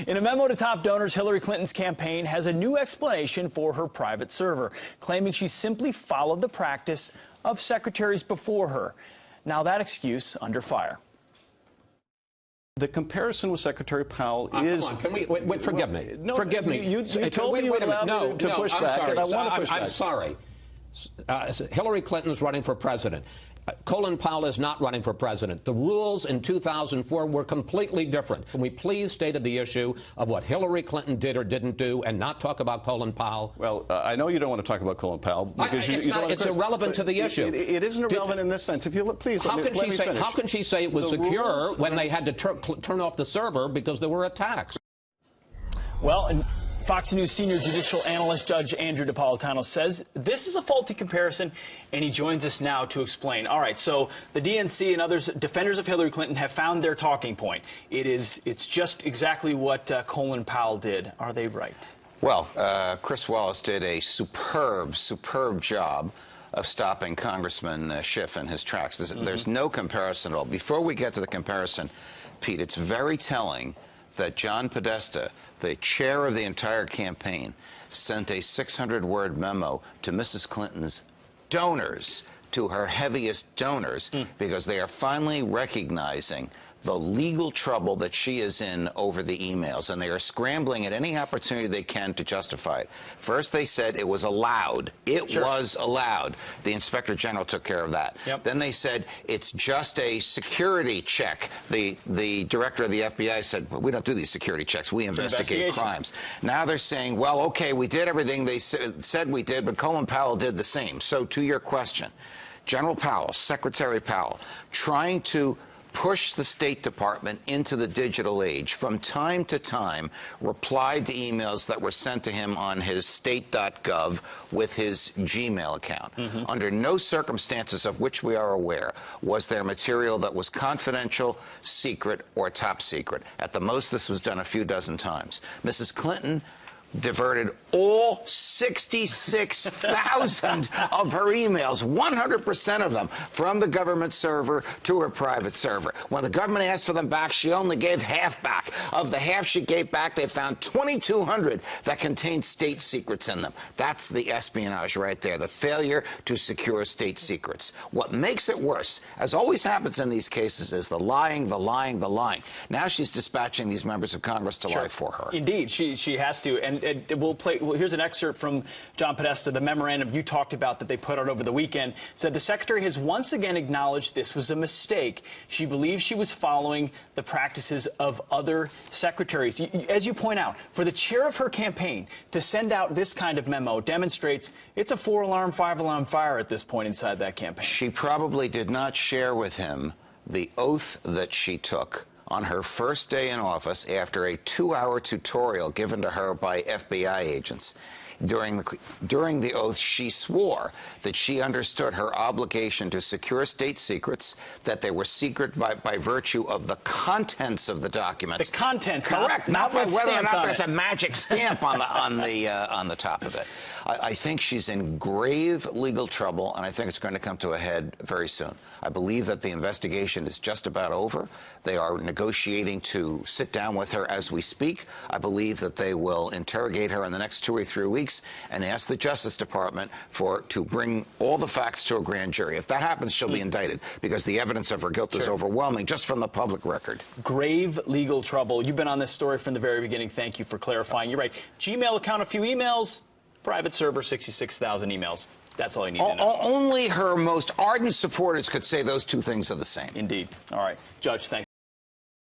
In a memo to top donors, Hillary Clinton's campaign has a new explanation for her private server, claiming she simply followed the practice of secretaries before her. Now that excuse under fire. The comparison with Secretary Powell is... Come on, can we... Wait, forgive me. No, forgive me. You told me you would allow me to push back, and I want to push back. I'm sorry. Hillary Clinton is running for president. Colin Powell is not running for president. The rules in 2004 were completely different. Can we please state the issue of what Hillary Clinton did or didn't do and not talk about Colin Powell? Well, I know you don't want to talk about Colin Powell because it's irrelevant to the issue. It isn't irrelevant in this sense. If you look, please, how can she say it was secure when they had to turn off the server because there were attacks? Well, and Fox News senior judicial analyst Judge Andrew Napolitano says this is a faulty comparison, and he joins us now to explain. All right, so the DNC and others, defenders of Hillary Clinton, have found their talking point. It's just exactly what Colin Powell did. Are they right? Well, Chris Wallace did a superb job of stopping Congressman Schiff in his tracks. There's no comparison at all. Before we get to the comparison, Pete, it's very telling that John Podesta, the chair of the entire campaign, sent a 600-word memo to Mrs. Clinton's donors, to her heaviest donors, because they are finally recognizing the legal trouble that she is in over the emails, and they are scrambling at any opportunity they can to justify it. First, they said it was allowed. It was allowed. The Inspector General took care of that. Then they said it's just a security check. The director of the FBI said, well, we don't do these security checks. We investigate crimes. Now they're saying, well, okay, we did everything they said we did, but Colin Powell did the same. So to your question, General Powell, Secretary Powell, trying to push the State Department into the digital age, from time to time replied to emails that were sent to him on his state.gov with his Gmail account. Under no circumstances of which we are aware was there material that was confidential, secret, or top secret. At the most, this was done a few dozen times. Mrs. Clinton diverted all 66,000 of her emails, 100% of them, from the government server to her private server. When the government asked for them back, she only gave half back. Of the half she gave back, they found 2,200 that contained state secrets in them. That's the espionage right there, the failure to secure state secrets. What makes it worse, as always happens in these cases, is the lying, the lying, the lying. Now she's dispatching these members of Congress to lie for her. Indeed, she has to. And here's an excerpt from John Podesta, the memorandum you talked about that they put out over the weekend. Said the secretary has once again acknowledged this was a mistake. She believes she was following the practices of other secretaries. As you point out, for the chair of her campaign to send out this kind of memo demonstrates it's a 4-alarm, 5-alarm fire at this point inside that campaign. She probably did not share with him the oath that she took on her first day in office after a 2-hour tutorial given to her by FBI agents. During the oath, she swore that she understood her obligation to secure state secrets, that they were secret by virtue of the contents of the documents. The content, correct, not by whether or not there's a magic stamp on the top of it. I think she's in grave legal trouble, and I think it's going to come to a head very soon. I believe that the investigation is just about over. They are negotiating to sit down with her as we speak. I believe that they will interrogate her in the next 2 or 3 weeks and ask the Justice Department to bring all the facts to a grand jury. If that happens, she'll be indicted because the evidence of her guilt is overwhelming just from the public record. Grave legal trouble. You've been on this story from the very beginning. Thank you for clarifying. You're right. Gmail account, a few emails. Private server, 66,000 emails. That's all you need to know. Only her most ardent supporters could say those two things are the same. Indeed. All right. Judge, thanks.